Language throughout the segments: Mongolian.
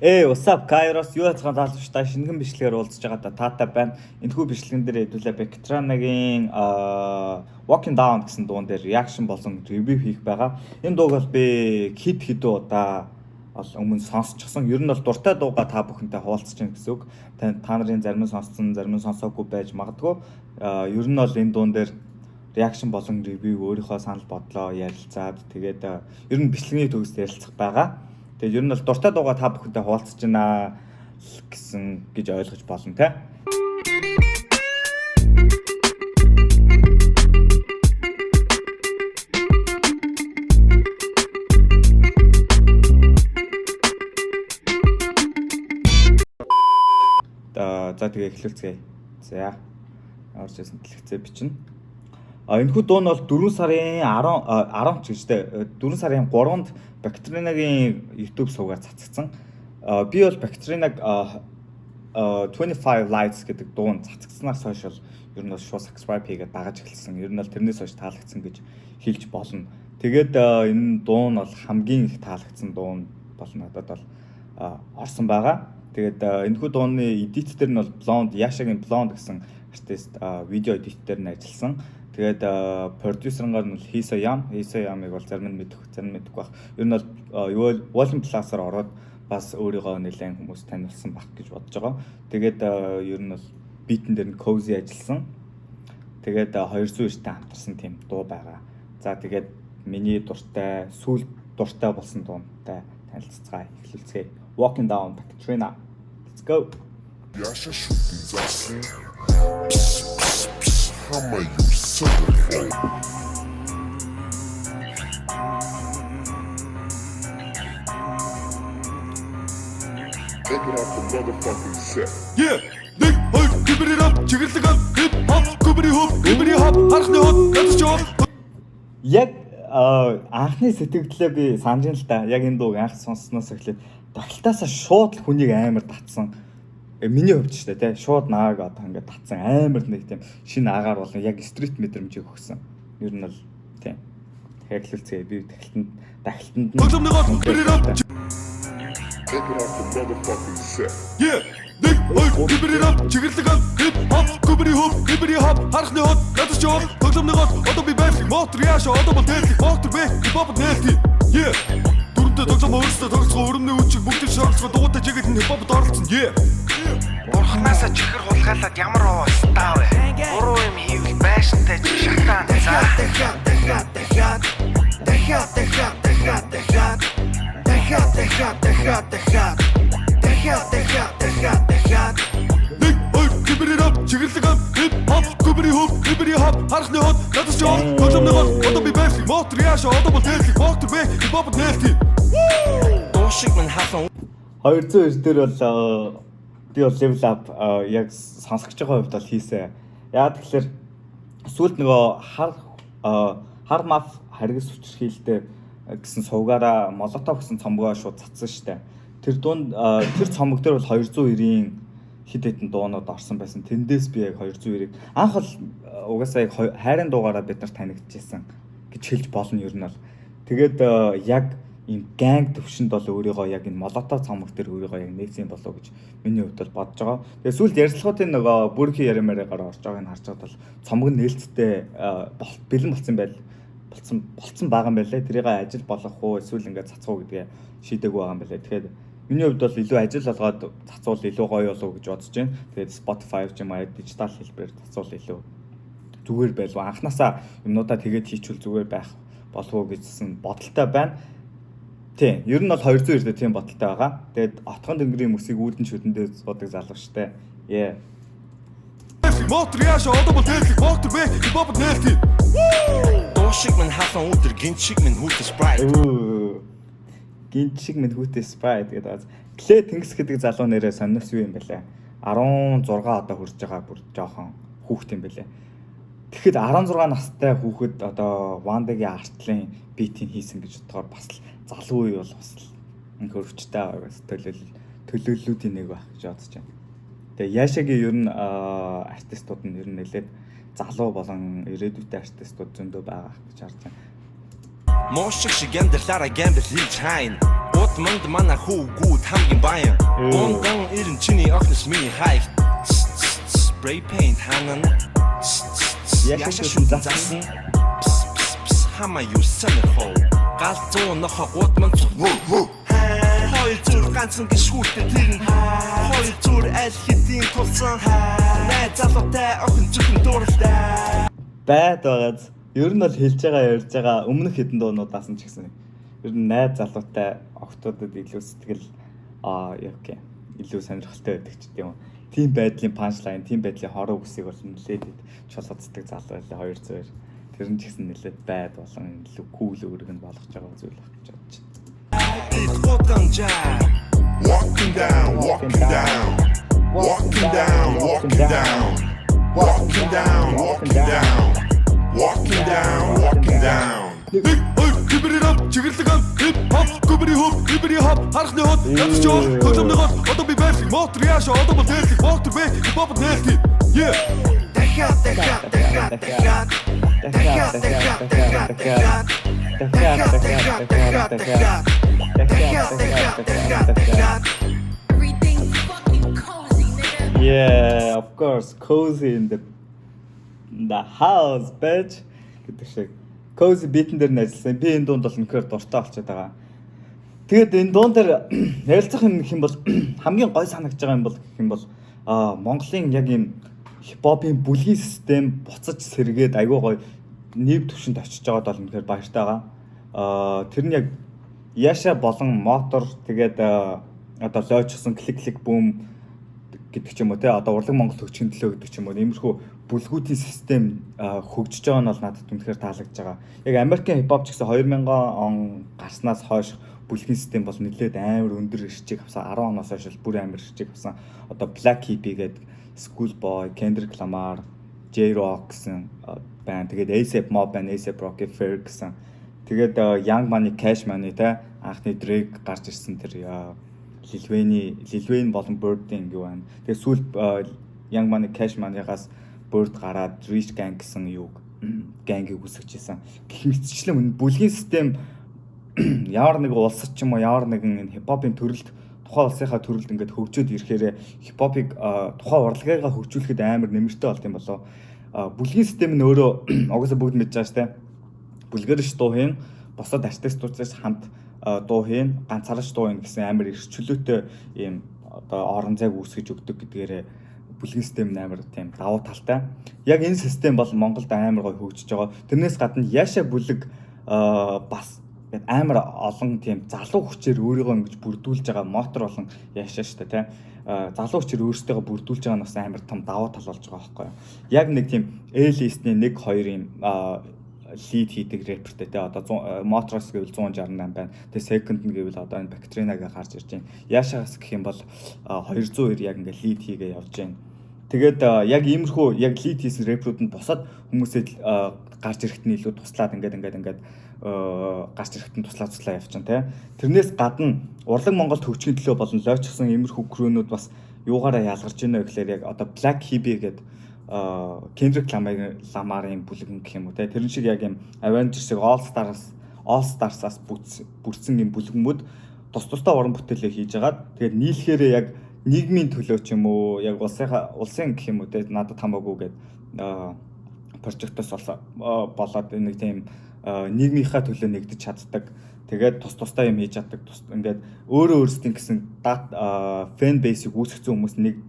What's up, Kairos? Юу яцхан залууч та шингэн бичлэгээр уулзж байгаа таатай байна. Энэхүү бичлэгэн дээр хэдүүлээ Vectronic-ийн Walking Down гэсэн дуун дээр reaction болон review хийх байгаа. Энэ дууг бол би хэд удаа өмнө сонсчихсан. Ер нь бол дуртай дууга та бүхэнтэй хуваалцаж байна гэсэн үг. Та нарын зарим нь сонссон, зарим нь сонсоогүй байж магадгүй. Ер нь бол энэ дуун дээр reaction болон review өөрийнхөө санал бодлоо ярилцаад тэгээд ер нь бичлэгийн төгсд ярилцах байгаа. Тэгээд ер нь бол дуртай дууга та бүхэнтэй хуваалцаж байна гэсэн гэж ойлгож болно те. За тэгээ эхлүүлцгээе. За. Орж ирсэн дэлгэцээ бичнэ. Энэхүү дуу нь бол 4 сарын 10 ч гэжтэй 4 сарын 3-нд Vectronic-ийн YouTube сувгаар цацагдсан. Би бол Vectronic 25 Lights гэдэг дуу нь цацагдсанаас хойш бол ер нь бол шууд subscribe хийгээд дагаж эхэлсэн. Ер нь бол тэрнээс хойш таалагдсан гэж хэлж болно. Тэгээд энэ дуу нь бол хамгийн их таалагдсан дуу болно надад бол орсон байгаа. Тэгээд энэхүү дууны edit дээр нь бол Blonde, Yashaгийн Blonde гэсэн артист видео edit дээр нь ажилласан. Тэгээд продюсернгаар нь Hisa Yam-ыг бол зарим нь мэдэх байх. Ер нь бол Volume Plus-аар ороод бас өөрийгөө нэлээд хүмүүс танилцсан баг гэж бодож байгаа. Тэгээд ер нь бол beat-эн дээр нь Cozy ажилласан. Тэгээд 200 иртэй хамтарсан тийм дуу байгаа. За тэгээд миний дуртай, сүүл дуртай болсон дуунтай танилццгаая. Эхлүүлцгээе. Walking Down Vectronic. Let's go. Yasha shooting zasin. Hammer you silver. Take it off the motherfucking set. Yeah. Нэг хоёр гибрээр чигэрлэг хип хоп гибри хоп харахны хот gadчих. Яг анхны сэтгэлдээ би санаж байна л да. Яг энэ дууг анх сонссноос эхлээд тахилтаасаа шууд л хүнийг амар татсан. Миний хувьд ч тийм шууд нааг одоо ингээд татсан амар нэг тийм шинэ агаар болон яг стрит мэдрэмжийг өгсөн. Ер нь бол тийм. Хэглэлцээ би тахилтанд Тогломныгоо гибрээр Take it off the motherfucking set. Yeah. Нэг хоёр гибрээр чигэрлэг хип хоп гибри хоп харахны хот gadчих. Тогломныгоо одоо би байх мотор яашаа одоо бол дээлх мотор бэ хипхоп нээлт. Yeah. Тоглоом өөрсдөө тоглоцгоо өрөмний үчиг бүгд шаардлага дуутай чигэд нь хипхопд оролцсон. Yeah. Бурхнаасаа чихэр хулгайлаад ямар уустаа вэ? Буруу юм хийвэл байшинтай шатаан. Нэг хоёр гибрээр чигэрлэг хип хоп гибри хоп харахны хот gadчих. Тоглоомныгоо одоо би байх мотор яашаа одоо бол дээлх мотор бэ хипхопд нээлт. Дуушиг минь хаасан 209 дээр бол би бол level up яг сонсогч байгаа хувьд бол хийсэн. Яа тэгэхээр сүүлд нөгөө хар маф харгас хүчрхийлтэй гэсэн сувгаараа Molotov гэсэн цомгоо шууд цацсан штэ. Тэр дунд тэр цомог дээр бол 290-ийн хэд хэдэн дуунууд орсон байсан. Тэндээс би яг 290-ийг анх бол угаасаа яг хайрын дуугаараа бид нар танигдчихсан гэж хэлж болно ер нь бол. Тэгээд яг ийм ганг төвшөнд бол өөрийгөө яг энэ Molotov цомог дээр өөрийгөө яг нээсэн болов гэж миний хувьд бол бодож байгаа. Тэгээд сүүлд ярилцлагуудын нөгөө бүрхий яриамаараар орж байгааг нь харж байгаад бол цомог нь нээлттэй бэлэн болцсон байгаа юм байлээ. Тэрийг ажил болгох уу эсвэл ингээд цацгуу гэдгээ шийдээгүй байгаа юм байлээ. Тэгэхээр миний хувьд бол илүү ажил болгоод цацвал илүү гоё болов гэж бодож байна. Тэгээд Spotify ч юм уу дижитал хэлбэрээр цацвал илүү зүгээр байлгүй. Анханасаа юмнуудаа тэгээд хийчихвэл зүгээр байх болов уу гэсэн бодолтой байна. Тийм, ер нь бол 200 ирдэ тийм бодолтой байгаа. Тэгээд отгон тэнгэрийн мөсийг үүдэн шүдэндээ суудаг залуучтай. Yeah. Мотор яашаа одоо бол дээлх мотор бэ хипхопд нээлт. дуушиг минь хаасан өдөр гиншиг минь хүүтэй спрайт. Гиншиг минь хүүтэй спрайт гэдэг. Клэ тэнгис гэдэг залуу нэрээ сонирс юу юм бэлээ. 16 одоо хүрж байгаа бүр жоохон хүүхд юм бэлээ. Тэгэхэд 16 настай хүүхэд одоо Вандагийн артлын битийг хийсэн гэж бодохоор бас залуу үе бол бас хөрвчтэй төлөөллүүдийн нэг байх гэж бодож байна. Тэгээ Яшагийн ер нь артистууд нь ер нь нэлээд залуу болон ирээдүйтэй артистууд зөндөө байгаа гэж харж байна. Мошиг шиг амьдралаараа гэмбэл хийж хайн. манд манай хүүгүүд хамгийн баян. Гонгон ирэн чиний охноос миний хайх. Spray paint ханан. Яшаа шүн засан. Хамаа юу санахоо. Галзуу нохо гутман. Хоёр зүр ганцхан гişгүүртэй тэрэн. Хоёр зүр аль хэдийн тулсан. Найз залуутай охин зүхэн дууралтай. Байд байгааз. Ер нь бол хэлж байгаа ярьж байгаа өмнөх хэдэн дуунуудаас нь ч гэсэн ер нь найз залуутай октодод илүү сэтгэл окей илүү сонирхолтой байдаг ч гэдэм юм. Тим байдлын панчлайн, тим байдлын хороо үсийг бол нэлээд чулууддаг залуу байлаа 200. Тэр нь ч гэсэн нэлээд байд болон илүү кул өөрөг нь болгож байгаа зүйл баг гэж бодож байна. Walking down, walking down, walking down, walking down, walking down, walking down, walking down, walking down. Нэг гибрид ап чигэрлэг ам хип хоп гибрид хоп харахны хот ядч жоо хөдөлмөрөөр одоо би байх мотор яашаа одоо бол дээлх мотор бэ хипхоп дээлх yeah Everything's fucking cozy, nigga. Yeah, of course, cozy in the house, bitch. Гэдэг шиг. Cozy beat-эн дээр нь ажилласан. Би энэ дунд бол үнэхээр дуртай болчиход байгаа. Тэгээд энэ дуун дээр ярилцах юм гэх юм бол хамгийн гой санагдж байгаа юм бол гэх юм бол Монголын яг ийм хипхопын бүлгийн систем буцаж сэргээд айгүй гой нийт төвшөнд очиж байгаад бол үнэхээр баяртай байгаа. Тэр нь яг яша болон мотор тэгээд одоо лойчсон клик бүүм гэдэг ч юм уу те одоо урлаг Монгол төгчгийн төлөө гэдэг ч юм уу иймэрхүү бүлгүүдийн систем хөгжиж байгаа нь бол надад үнэхээр таалагдж байгаа. Яг Америкийн хипхоп ч гэсэн 2000 он гарснаас хойш бүлгийн систем бол нэлээд амар өндөр ирчиг авсан 10 оноос хойш бүр амар ирчиг авсан. Одоо Black Hippie гэдэг Schoolboy, Kendrick Lamar, J-Rock гэсэн байна. Тэгээд A$AP Mob байна, A$AP Rocky Ferguson. Тэгээд Young Money, Cash Money те анхны Drake гарч ирсэн тэр Lil Wayne болон Bird-ийн юу байна. Тэгээд сүүл Young Money, Cash Money-гаас Bird гараад Rich Gang гэсэн юуг гангийг үүсгэжсэн. Гэх мэтчлэн бүлгийн систем ямар нэг улсад ч юм уу ямар нэгэн энэ хипхопын төрөлд тухайн улсынхаа төрөлд ингээд хөгжөөд ирэхээр хипхопыг тухайн урлагаагаа хөгжүүлэхэд амар нэмэртэй болт юм болоо. Бүлгийн систем нь өөрөө угаасаа бүгд мэдж байгаа штэ. Бүлгэрш дуу хийн, босоод артистуудаас хамт дуу хийн, ганцаарч дуу хийн гэсэн амар эрсчлөөтэй ийм одоо орон зайг үүсгэж өгдөг гэдгээрээ бүлгийн систем амар тийм давуу талтай. Яг энэ систем бол Монголд амар гой хөгжиж байгаа. Тэрнээс гадна яша бүлэг бас амар олон тийм залуу хүчээр өөрийгөө ингэж бүрдүүлж байгаа мотор болон яашаа штэ тий. Залуу хүчээр өөрсдөө бүрдүүлж байгаа нь бас амар том давуу тал болж байгаа байхгүй юу. Яг нэг тийм A-list-ний 1-2 юм лид хийдэг рэпертэй тий. Одоо Motros гэвэл 168 байна. Тэгээ second нь гэвэл одоо энэ Bactrina-га гарч ирж байна. Яшаагаас гэх юм бол 290 яг ингээ лид хийгээ явж байна. Тэгээд яг иймэрхүү яг лид хийсэн рэперүүд нь бусад хүмүүсэд гарч ирэхэд нь илүү туслаад ингээд гарч ирэхэд нь туслаа явчихна тий. Тэрнээс гадна урлаг Монгол төвчгийн төлөө болон лойчсон иймэрхүү крүүнүүд бас юугаараа ялгарч байна вэ гэхээр яг одоо Black Hippie гэдэг Kendrick Lamar-ын бүлэг гэх юм уу тий. Тэрэн шиг яг юм Avengers-ыг All Stars-аас бүрдсэн юм бүлгэмүүд тусдаа уран бүтээлээ хийж агаад тэгээд нийлэхээр яг нийгмийн төлөө ч юм уу яг улсын гэх юм уу тий надад хамаагүй гэдэг прожектоос болоод нэг тийм нийгмийнхаа төлөө нэгдэж чаддаг. Тэгээд тусдаа юм хийж чаддаг. Ингээд өөрсдийн гэсэн фэн бейсийг үүсгэсэн хүмүүс нэг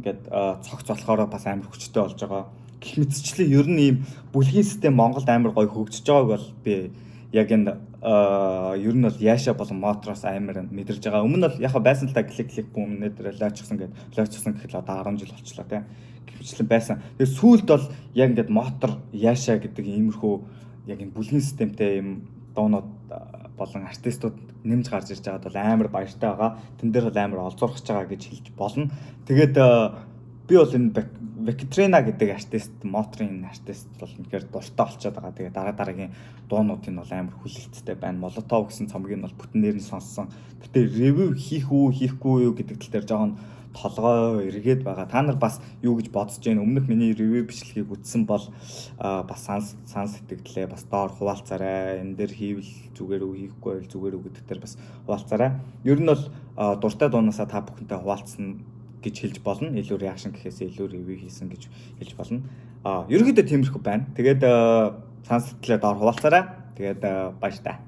ингээд цогц болохоор бас амар хүчтэй болж байгаа. Гэх мэтчлэн ер нь ийм бүлгийн систем Монголд амар гоё хөгжиж байгааг бол би яг энэ ер нь бол яаша болон мотроос амар мэдэрж байгаа. Өмнө нь бол яг байсан л та клик бүүм нэтэр лойчсон гэхэд одоо 10 жил болчлаа тийм. Гэвчлэн байсан. Тэгээд сүүлд бол яг ингээд мотор яаша гэдэг иймэрхүү яг энэ бүлгийн системтэй юм дуунууд болон артистууд нэмж гарч ирж байгаад бол амар баяртай байгаа. Тэн дээр бол амар олзуурхаж байгаа гэж хэлж болно. Тэгээд би бол энэ Bactrina гэдэг артист, моторын артист бол үнэхээр дуртай болчиход байгаа. Тэгээд дараагийн дуунууд нь бол амар хүлээлттэй байна. Molotov гэсэн цомгийг нь бол бүтэн нэр нь сонссон. Гэтэ ревю хийх үү, хийхгүй юу гэдэг тал дээр жоохон толгой эргээд байгаа. Та нар бас юу гэж бодож байна? Өмнөх миний ревю бичлэгийг үзсэн бол бас сан сэтгэлдээ бас доор хуваалцаарай. Энэ дээр хийвэл зүгээр үү, хийхгүй байвал зүгээр үү гэдэг дээр бас хуваалцаарай. Ер нь бол дуртай дуунасаа та бүхэнтэй хуваалцсан гэж хэлж болно. Илүү реакшн гэхээсээ илүү ревю хийсэн гэж хэлж болно. Ерөнхийдөө тиймэрхүү байна. Тэгээд сан сэтгэлээ доор хуваалцаарай. Тэгээд баяр та.